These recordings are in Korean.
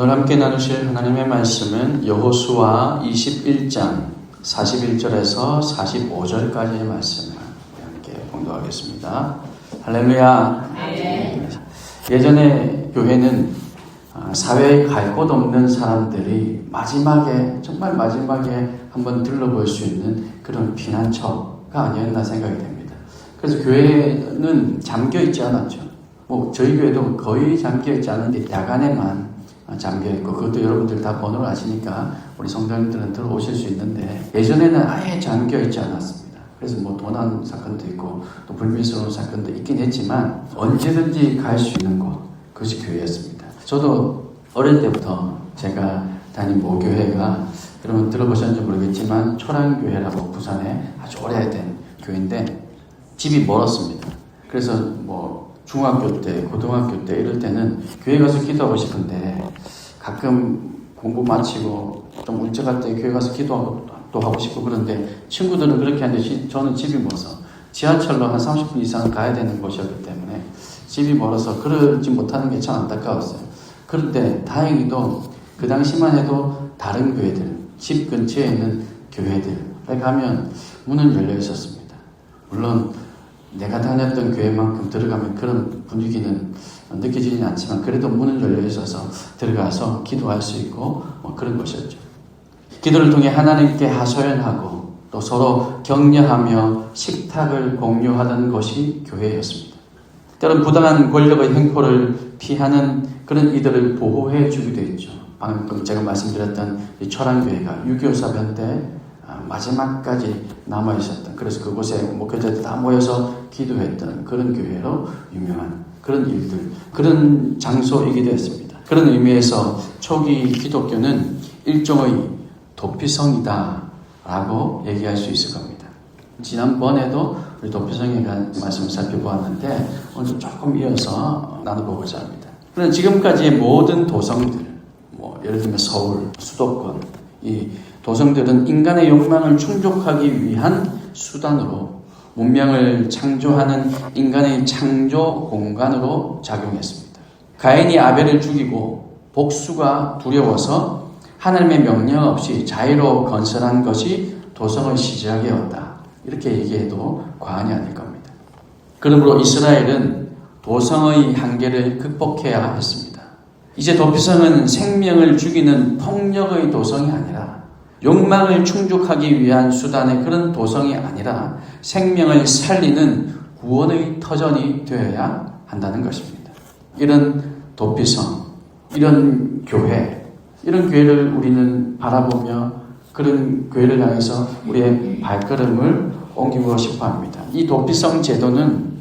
오늘 함께 나누실 하나님의 말씀은 여호수아 21장 41절에서 45절까지의 말씀을 함께 봉독하겠습니다. 할렐루야. 네. 예전에 교회는 사회에 갈 곳 없는 사람들이 마지막에, 정말 마지막에 한번 들러볼 수 있는 그런 피난처가 아니었나 생각이 됩니다. 그래서 교회는 잠겨있지 않았죠. 저희 교회도 거의 잠겨있지 않은데 야간에만 잠겨있고, 그것도 여러분들 다 번호를 아시니까 우리 성도님들은 들어오실 수 있는데, 예전에는 아예 잠겨있지 않았습니다. 그래서 도난 사건도 있고 또 불미스러운 사건도 있긴 했지만 언제든지 갈 수 있는 곳, 그것이 교회였습니다. 저도 어릴 때부터 제가 다닌 모교회가, 여러분 들어보셨는지 모르겠지만 초랑교회라고 부산에 아주 오래된 교회인데 집이 멀었습니다. 그래서 중학교 때, 고등학교 때 이럴 때는 교회 가서 기도하고 싶은데 가끔 공부 마치고 좀 울적할 때 교회 가서 기도하고 또 하고 싶고, 그런데 친구들은 그렇게 하는데 저는 집이 멀어서 지하철로 한 30분 이상 가야 되는 곳이었기 때문에 집이 멀어서 그러지 못하는 게 참 안타까웠어요. 그런데 다행히도 그 당시만 해도 다른 교회들, 집 근처에 있는 교회들에 가면 문은 열려 있었습니다. 물론 내가 다녔던 교회만큼 들어가면 그런 분위기는 느껴지진 않지만 그래도 문은 열려 있어서 들어가서 기도할 수 있고 그런 것이었죠. 기도를 통해 하나님께 하소연하고 또 서로 격려하며 식탁을 공유하던 것이 교회였습니다. 때론 부당한 권력의 횡포를 피하는 그런 이들을 보호해 주기도 했죠. 방금 제가 말씀드렸던 이 초랑교회가 6.25 사변 때 마지막까지 남아있었던, 그래서 그곳에 목회자들 다 모여서 기도했던 그런 교회로 유명한 그런 일들, 그런 장소이기도 했습니다. 그런 의미에서 초기 기독교는 일종의 도피성이다 라고 얘기할 수 있을 겁니다. 지난번에도 우리 도피성에 대한 말씀을 살펴보았는데 오늘 조금 이어서 나눠보고자 합니다. 그런데 지금까지의 모든 도성들, 예를 들면 서울, 수도권, 이 도성들은 인간의 욕망을 충족하기 위한 수단으로, 문명을 창조하는 인간의 창조 공간으로 작용했습니다. 가인이 아벨을 죽이고 복수가 두려워서 하나님의 명령 없이 자유로 건설한 것이 도성의 시작이었다, 이렇게 얘기해도 과언이 아닐 겁니다. 그러므로 이스라엘은 도성의 한계를 극복해야 했습니다. 이제 도피성은 생명을 죽이는 폭력의 도성이 아니라, 욕망을 충족하기 위한 수단의 그런 도성이 아니라 생명을 살리는 구원의 터전이 되어야 한다는 것입니다. 이런 도피성, 이런 교회, 이런 교회를 우리는 바라보며 그런 교회를 향해서 우리의 발걸음을 옮기고 싶어 합니다. 이 도피성 제도는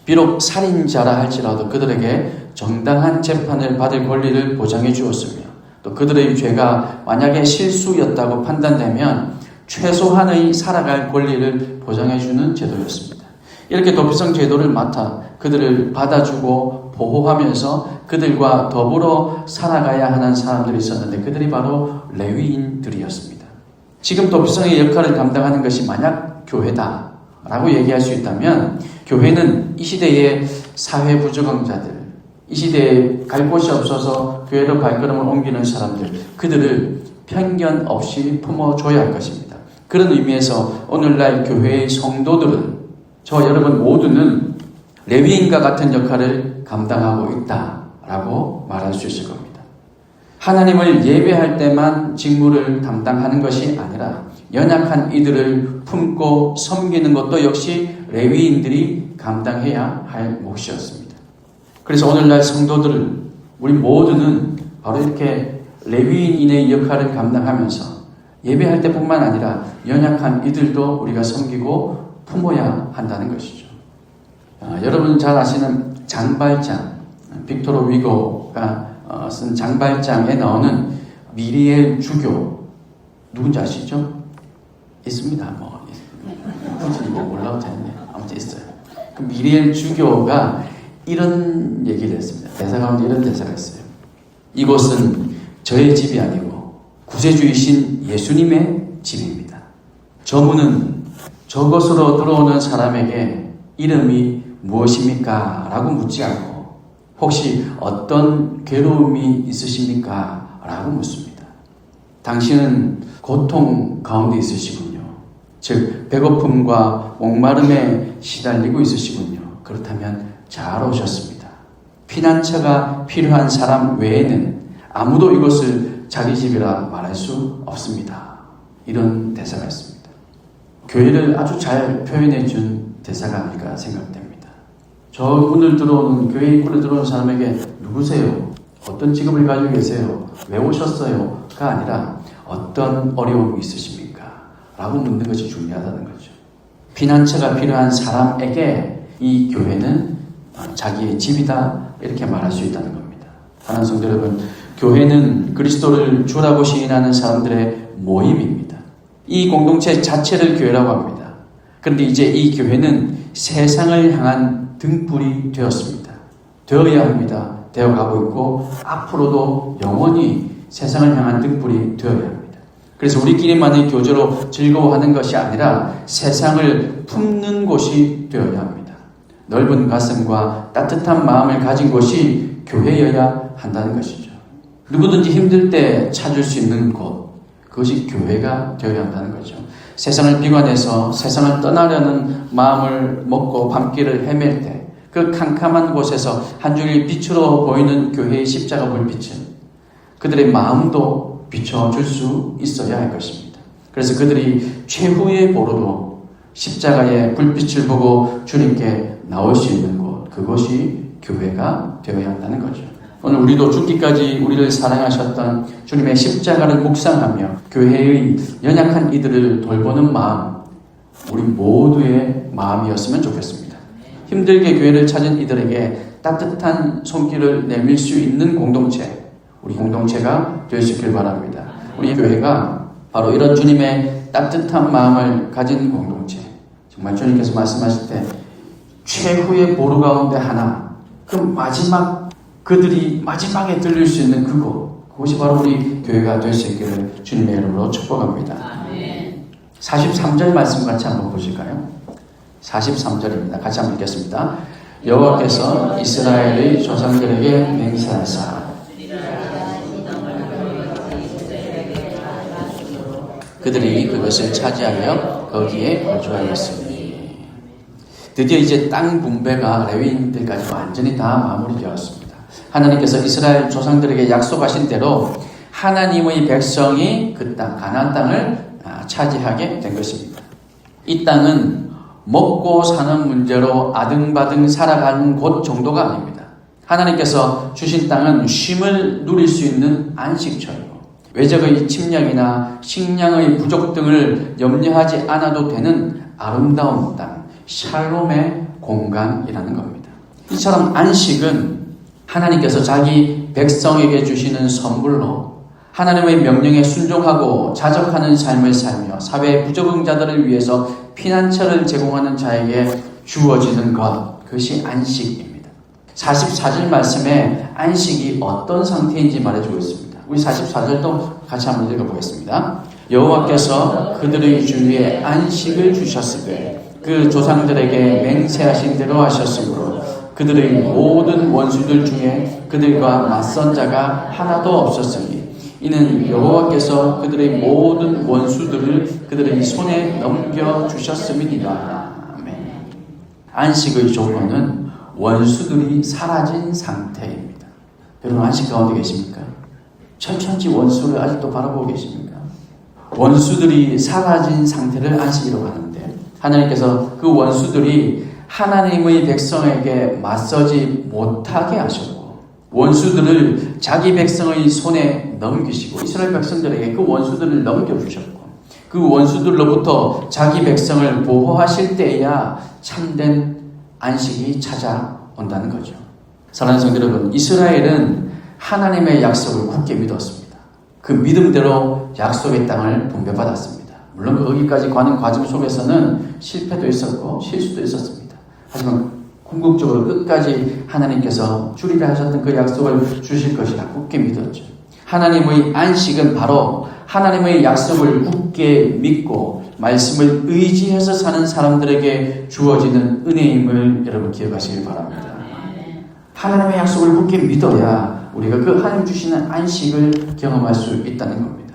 비록 살인자라 할지라도 그들에게 정당한 재판을 받을 권리를 보장해 주었으며, 또 그들의 죄가 만약에 실수였다고 판단되면 최소한의 살아갈 권리를 보장해주는 제도였습니다. 이렇게 도피성 제도를 맡아 그들을 받아주고 보호하면서 그들과 더불어 살아가야 하는 사람들이 있었는데 그들이 바로 레위인들이었습니다. 지금 도피성의 역할을 감당하는 것이 만약 교회다라고 얘기할 수 있다면, 교회는 이 시대의 사회 부적응자들, 이 시대에 갈 곳이 없어서 교회로 발걸음을 옮기는 사람들, 그들을 편견 없이 품어줘야 할 것입니다. 그런 의미에서 오늘날 교회의 성도들은, 저 여러분 모두는 레위인과 같은 역할을 감당하고 있다라고 말할 수 있을 겁니다. 하나님을 예배할 때만 직무를 담당하는 것이 아니라 연약한 이들을 품고 섬기는 것도 역시 레위인들이 감당해야 할 몫이었습니다. 그래서 오늘날 성도들은, 우리 모두는 바로 이렇게 레위인의 역할을 감당하면서 예배할 때뿐만 아니라 연약한 이들도 우리가 섬기고 품어야 한다는 것이죠. 여러분 잘 아시는 장발장, 빅토르 위고가 쓴 장발장에 나오는 미리엘 주교, 누군지 아시죠? 있습니다. 굳이 몰라도 되는데 아무튼 있어요. 그 미리엘 주교가 이런 얘기를 했습니다. 대사 가운데 이런 대사가 있어요. 이곳은 저의 집이 아니고 구세주이신 예수님의 집입니다. 저 문은 저곳으로 들어오는 사람에게 이름이 무엇입니까? 라고 묻지 않고 혹시 어떤 괴로움이 있으십니까? 라고 묻습니다. 당신은 고통 가운데 있으시군요. 즉 배고픔과 목마름에 시달리고 있으시군요. 그렇다면 잘 오셨습니다. 피난처가 필요한 사람 외에는 아무도 이곳을 자기 집이라 말할 수 없습니다. 이런 대사가 있습니다. 교회를 아주 잘 표현해 준 대사가 아닐까 생각됩니다. 저 오늘 들어오는 교회 입구로 들어오는 사람에게 누구세요? 어떤 직업을 가지고 계세요? 왜 오셨어요? 가 아니라 어떤 어려움이 있으십니까? 라고 묻는 것이 중요하다는 거죠. 피난처가 필요한 사람에게 이 교회는 자기의 집이다 이렇게 말할 수 있다는 겁니다. 사랑하는 성도 여러분, 교회는 그리스도를 주라고 시인하는 사람들의 모임입니다. 이 공동체 자체를 교회라고 합니다. 그런데 이제 이 교회는 세상을 향한 등불이 되었습니다. 되어야 합니다. 되어가고 있고 앞으로도 영원히 세상을 향한 등불이 되어야 합니다. 그래서 우리끼리만의 교제로 즐거워하는 것이 아니라 세상을 품는 곳이 되어야 합니다. 넓은 가슴과 따뜻한 마음을 가진 곳이 교회여야 한다는 것이죠. 누구든지 힘들 때 찾을 수 있는 곳, 그것이 교회가 되어야 한다는 거죠. 세상을 비관해서 세상을 떠나려는 마음을 먹고 밤길을 헤맬 때 그 캄캄한 곳에서 한 줄기 빛으로 보이는 교회의 십자가 불빛은 그들의 마음도 비춰줄 수 있어야 할 것입니다. 그래서 그들이 최후의 보루로 십자가의 불빛을 보고 주님께 나올 수 있는 곳, 그것이 교회가 되어야 한다는 거죠. 오늘 우리도 죽기까지 우리를 사랑하셨던 주님의 십자가를 묵상하며 교회의 연약한 이들을 돌보는 마음, 우리 모두의 마음이었으면 좋겠습니다. 힘들게 교회를 찾은 이들에게 따뜻한 손길을 내밀 수 있는 공동체, 우리 공동체가 될 수 있길 바랍니다. 우리 교회가 바로 이런 주님의 따뜻한 마음을 가진 공동체, 정말 주님께서 말씀하실 때 최후의 보루 가운데 하나, 그 마지막 그들이 마지막에 들릴 수 있는 그곳이 바로 우리 교회가 될 수 있기를 주님의 이름으로 축복합니다. 43절 말씀 같이 한번 보실까요? 43절입니다. 같이 한번 읽겠습니다. 여호와께서 이스라엘의 조상들에게 맹세하사 그들이 그것을 차지하여 거기에 거주하였으니. 드디어 이제 땅 분배가 레위인들까지 완전히 다 마무리되었습니다. 하나님께서 이스라엘 조상들에게 약속하신 대로 하나님의 백성이 그 땅, 가나안 땅을 차지하게 된 것입니다. 이 땅은 먹고 사는 문제로 아등바등 살아가는 곳 정도가 아닙니다. 하나님께서 주신 땅은 쉼을 누릴 수 있는 안식처이고 외적의 침략이나 식량의 부족 등을 염려하지 않아도 되는 아름다운 땅, 샬롬의 공간이라는 겁니다. 이처럼 안식은 하나님께서 자기 백성에게 주시는 선물로 하나님의 명령에 순종하고 자적하는 삶을 살며 사회의 부적응자들을 위해서 피난처를 제공하는 자에게 주어지는 것, 그것이 안식입니다. 44절 말씀에 안식이 어떤 상태인지 말해주고 있습니다. 우리 44절도 같이 한번 읽어보겠습니다. 여호와께서 그들의 주위에 안식을 주셨으되 그 조상들에게 맹세하신 대로 하셨으므로 그들의 모든 원수들 중에 그들과 맞선 자가 하나도 없었으니 이는 여호와께서 그들의 모든 원수들을 그들의 손에 넘겨주셨음이니라. 아멘. 안식의 조건은 원수들이 사라진 상태입니다. 여러분 안식 가운데 계십니까? 천천지 원수를 아직도 바라보고 계십니까? 원수들이 사라진 상태를 안식이라고 하는데 하나님께서 그 원수들이 하나님의 백성에게 맞서지 못하게 하셨고 원수들을 자기 백성의 손에 넘기시고 이스라엘 백성들에게 그 원수들을 넘겨주셨고 그 원수들로부터 자기 백성을 보호하실 때에야 참된 안식이 찾아온다는 거죠. 사랑하는 성도 여러분, 이스라엘은 하나님의 약속을 굳게 믿었습니다. 그 믿음대로 약속의 땅을 분배받았습니다. 물론 거기까지 가는 과정 속에서는 실패도 있었고 실수도 있었습니다. 하지만 궁극적으로 끝까지 하나님께서 주리라 하셨던 그 약속을 주실 것이라 굳게 믿었죠. 하나님의 안식은 바로 하나님의 약속을 굳게 믿고 말씀을 의지해서 사는 사람들에게 주어지는 은혜임을 여러분 기억하시길 바랍니다. 하나님의 약속을 굳게 믿어야 우리가 그 하나님 주시는 안식을 경험할 수 있다는 겁니다.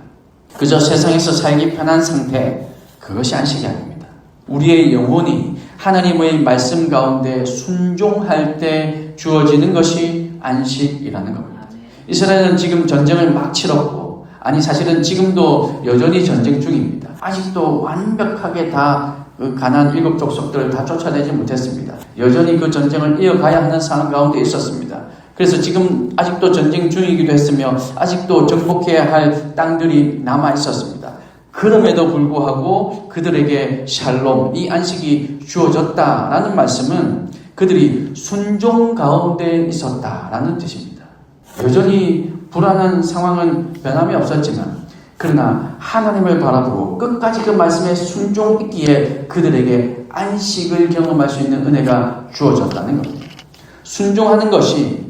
그저 세상에서 살기 편한 상태, 그것이 안식이 아닙니다. 우리의 영혼이 하나님의 말씀 가운데 순종할 때 주어지는 것이 안식이라는 겁니다. 이스라엘은 지금 전쟁을 막 치렀고, 아니 사실은 지금도 여전히 전쟁 중입니다. 아직도 완벽하게 다 그 가나안 7 족속들을 다 쫓아내지 못했습니다. 여전히 그 전쟁을 이어가야 하는 상황 가운데 있었습니다. 그래서 지금 아직도 전쟁 중이기도 했으며 아직도 정복해야 할 땅들이 남아 있었습니다. 그럼에도 불구하고 그들에게 샬롬, 이 안식이 주어졌다라는 말씀은 그들이 순종 가운데 있었다라는 뜻입니다. 여전히 불안한 상황은 변함이 없었지만, 그러나 하나님을 바라보고 끝까지 그 말씀에 순종했기에 그들에게 안식을 경험할 수 있는 은혜가 주어졌다는 겁니다. 순종하는 것이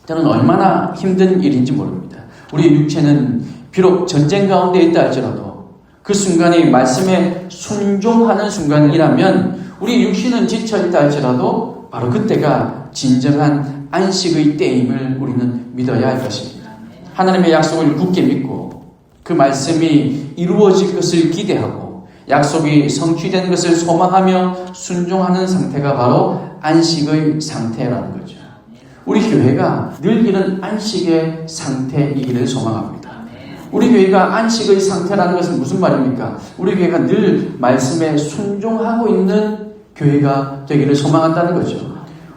저는 얼마나 힘든 일인지 모릅니다. 우리 육체는 비록 전쟁 가운데 있다 할지라도 그 순간이 말씀에 순종하는 순간이라면, 우리 육신은 지쳐 있다 할지라도 바로 그때가 진정한 안식의 때임을 우리는 믿어야 할 것입니다. 하나님의 약속을 굳게 믿고 그 말씀이 이루어질 것을 기대하고 약속이 성취되는 것을 소망하며 순종하는 상태가 바로 안식의 상태라는 거죠. 우리 교회가 늘 이런 안식의 상태이기를 소망합니다. 우리 교회가 안식의 상태라는 것은 무슨 말입니까? 우리 교회가 늘 말씀에 순종하고 있는 교회가 되기를 소망한다는 거죠.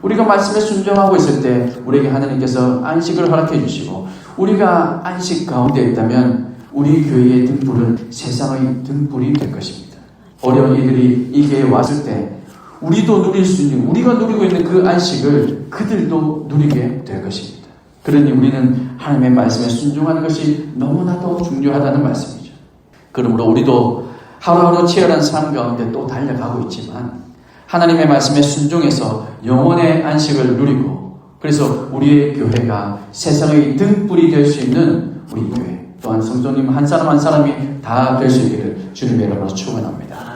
우리가 말씀에 순종하고 있을 때 우리에게 하나님께서 안식을 허락해 주시고, 우리가 안식 가운데 있다면 우리 교회의 등불은 세상의 등불이 될 것입니다. 어려운 이들이 이 교회에 왔을 때 우리도 누릴 수 있는, 우리가 누리고 있는 그 안식을 그들도 누리게 될 것입니다. 그러니 우리는 하나님의 말씀에 순종하는 것이 너무나도 중요하다는 말씀이죠. 그러므로 우리도 하루하루 치열한 삶 가운데 또 달려가고 있지만 하나님의 말씀에 순종해서 영혼의 안식을 누리고, 그래서 우리의 교회가 세상의 등불이 될 수 있는 우리 교회, 또한 성도님 한 사람 한 사람이 다 될 수 있기를 주님의 이름으로 축원합니다.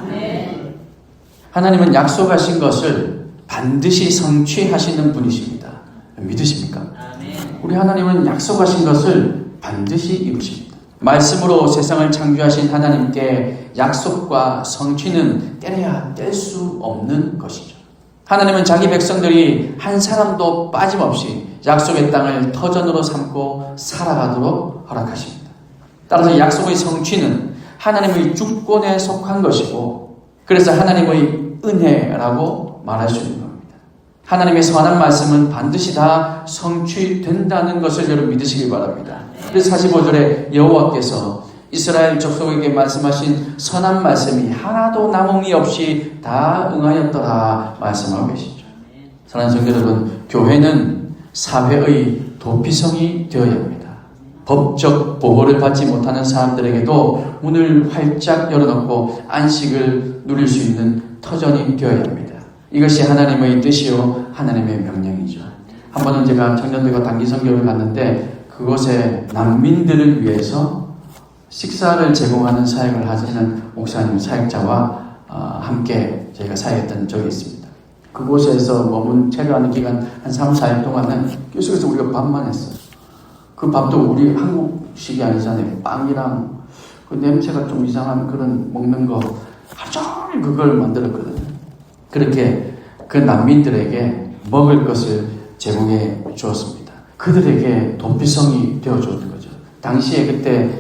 하나님은 약속하신 것을 반드시 성취하시는 분이십니다. 믿으십니까? 우리 하나님은 약속하신 것을 반드시 이루십니다. 말씀으로 세상을 창조하신 하나님께 약속과 성취는 떼려야 뗄 수 없는 것이죠. 하나님은 자기 백성들이 한 사람도 빠짐없이 약속의 땅을 터전으로 삼고 살아가도록 허락하십니다. 따라서 약속의 성취는 하나님의 주권에 속한 것이고, 그래서 하나님의 은혜라고 말할 수 있는 겁니다. 하나님의 선한 말씀은 반드시 다 성취된다는 것을 여러분 믿으시기 바랍니다. 그래서 45절에 여호와께서 이스라엘 족속에게 말씀하신 선한 말씀이 하나도 남음이 없이 다 응하였더라 말씀하고 계시죠. 사랑하는 성도 여러분, 교회는 사회의 도피성이 되어야 합니다. 법적 보호를 받지 못하는 사람들에게도 문을 활짝 열어놓고 안식을 누릴 수 있는 터전이 되어야 합니다. 이것이 하나님의 뜻이요 하나님의 명령이죠. 한 번은 제가 청년들과 단기 선교를 갔는데 그곳에 난민들을 위해서 식사를 제공하는 사역을 하시는 목사님 사역자와 함께 저희가 사역했던 적이 있습니다. 그곳에서 머문 체류하는 기간 한 3, 4일 동안은 계속해서 우리가 밥만 했어요. 그 밥도 우리 한국식이 아니잖아요. 빵이랑 그 냄새가 좀 이상한 그런 먹는 거 하루 종일 그걸 만들었거든요. 그렇게 그 난민들에게 먹을 것을 제공해 주었습니다. 그들에게 도피성이 되어줬던 거죠. 당시에 그때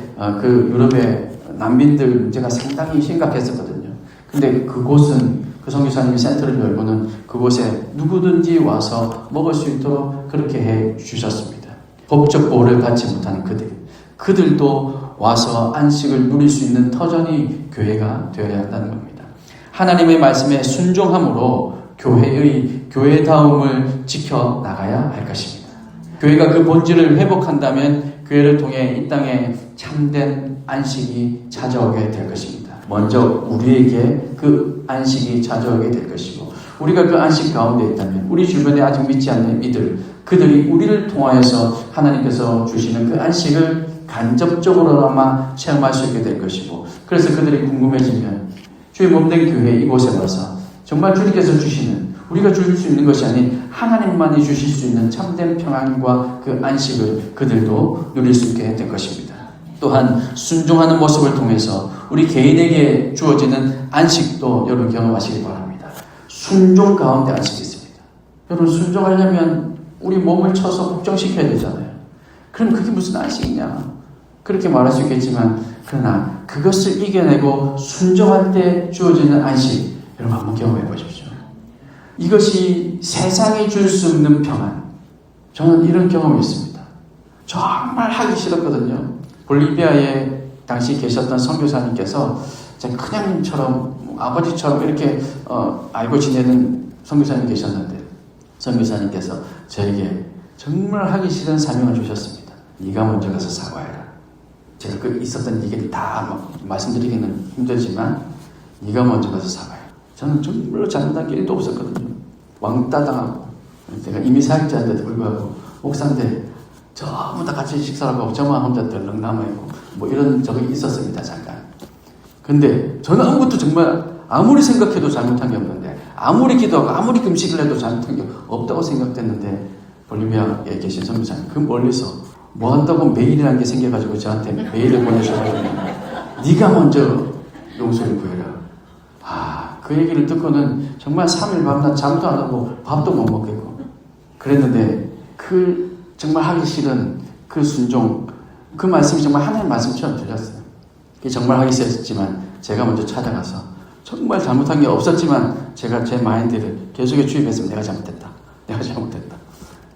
그 유럽의 난민들 문제가 상당히 심각했었거든요. 근데 그곳은 그 선교사님이 센터를 열고는 그곳에 누구든지 와서 먹을 수 있도록 그렇게 해 주셨습니다. 법적 보호를 받지 못하는 그들도 와서 안식을 누릴 수 있는 터전이 교회가 되어야 한다는 겁니다. 하나님의 말씀에 순종함으로 교회의 교회다움을 지켜나가야 할 것입니다. 교회가 그 본질을 회복한다면 교회를 통해 이 땅에 참된 안식이 찾아오게 될 것입니다. 먼저 우리에게 그 안식이 찾아오게 될 것이고, 우리가 그 안식 가운데 있다면 우리 주변에 아직 믿지 않는 이들, 그들이 우리를 통하여서 하나님께서 주시는 그 안식을 간접적으로나마 체험할 수 있게 될 것이고, 그래서 그들이 궁금해지면 주의 몸된 교회 이곳에 와서 정말 주님께서 주시는 우리가 주실 수 있는 것이 아닌 하나님만이 주실 수 있는 참된 평안과 그 안식을 그들도 누릴 수 있게 될 것입니다. 또한 순종하는 모습을 통해서 우리 개인에게 주어지는 안식도 여러분 경험하시기 바랍니다. 순종 가운데 안식이 있습니다. 여러분 순종하려면 우리 몸을 쳐서 복종시켜야 되잖아요. 그럼 그게 무슨 안식이냐? 그렇게 말할 수 있겠지만 그러나 그것을 이겨내고 순종할 때 주어지는 안식 여러분 한번 경험해 보십시오. 이것이 세상이 줄 수 없는 평안. 저는 이런 경험이 있습니다. 정말 하기 싫었거든요. 볼리비아에 당시 계셨던 선교사님께서 제 큰형님처럼 아버지처럼 이렇게 알고 지내는 선교사님이 계셨는데 선교사님께서 저에게 정말 하기 싫은 사명을 주셨습니다. 네가 먼저 가서 사과해라. 제가 그 있었던 얘기를 다 말씀드리기는 힘들지만 네가 먼저 가서 사과해라. 저는 정말로 잘못한 게 1도 없었거든요. 왕따 당하고 제가 이미 사역자인데도 불구하고 목사인데 전부 다 같이 식사를 하고 저만 혼자 덜렁 남아있고 뭐 이런 적이 있었습니다. 잠깐. 근데 저는 아무것도 정말 아무리 생각해도 잘못한 게 없는데 아무리 기도하고 아무리 금식을 해도 잘못한 게 없다고 생각됐는데 볼리비아에 계신 선교사님 그 멀리서 뭐 한다고 메일이라는 게 생겨가지고 저한테 메일을 보내셔가지고 네가 먼저 용서를 구해라. 그 얘기를 듣고는 정말 3일 밤낮 잠도 안 하고 밥도 못 먹겠고 그랬는데 그 정말 하기 싫은 그 순종 그 말씀이 정말 하나님의 말씀처럼 들렸어요. 그게 정말 하기 싫었지만 제가 먼저 찾아가서 정말 잘못한 게 없었지만 제가 제 마인드를 계속해 주입했으면 내가 잘못했다.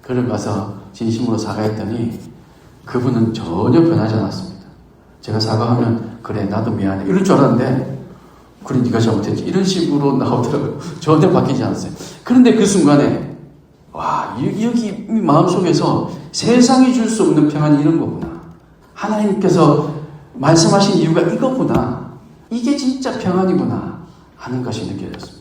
그를 가서 진심으로 사과했더니 그분은 전혀 변하지 않았습니다. 제가 사과하면 그래 나도 미안해 이럴 줄 알았는데 그래 네가 잘못했지 이런 식으로 나오더라고요. 전혀 바뀌지 않았어요. 그런데 그 순간에 와 여기 마음속에서 세상이 줄 수 없는 평안이 이런 거구나. 하나님께서 말씀하신 이유가 이거구나. 이게 진짜 평안이구나 하는 것이 느껴졌습니다.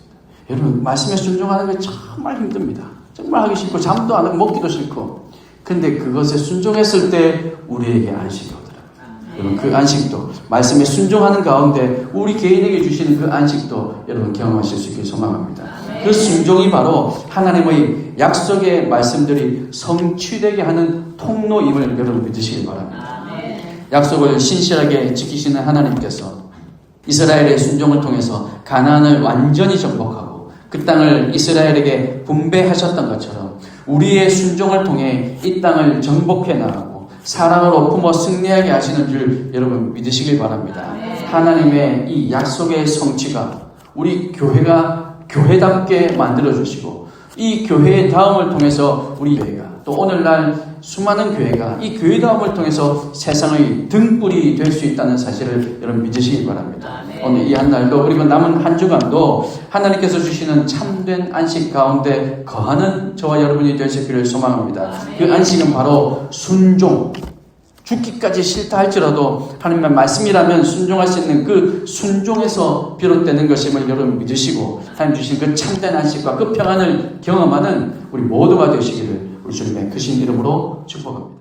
여러분 말씀에 순종하는 게 정말 힘듭니다. 정말 하기 싫고 잠도 안 하고 먹기도 싫고 근데 그것에 순종했을 때 우리에게 안식이 오더라고요. 여러분 그 안식도 말씀에 순종하는 가운데 우리 개인에게 주시는 그 안식도 여러분 경험하실 수 있길 소망합니다. 그 순종이 바로 하나님의 약속의 말씀들이 성취되게 하는 통로임을 여러분 믿으시길 바랍니다. 약속을 신실하게 지키시는 하나님께서 이스라엘의 순종을 통해서 가나안을 완전히 정복하고 그 땅을 이스라엘에게 분배하셨던 것처럼 우리의 순종을 통해 이 땅을 정복해 나가고 사랑으로 품어 승리하게 하시는 줄 여러분 믿으시길 바랍니다. 하나님의 이 약속의 성취가 우리 교회가 교회답게 만들어주시고 이 교회의 다음을 통해서 우리 교회가 또 오늘날 수많은 교회가 이 교회다움을 통해서 세상의 등불이 될 수 있다는 사실을 여러분 믿으시기 바랍니다. 오늘 이 한 날도 그리고 남은 한 주간도 하나님께서 주시는 참된 안식 가운데 거하는 저와 여러분이 되시기를 소망합니다. 그 안식은 바로 순종. 죽기까지 싫다 할지라도 하나님의 말씀이라면 순종할 수 있는 그 순종에서 비롯되는 것임을 여러분 믿으시고 하나님 주신 그 참된 안식과 그 평안을 경험하는 우리 모두가 되시기를 우리 주님의 크신 이름으로 축복합니다.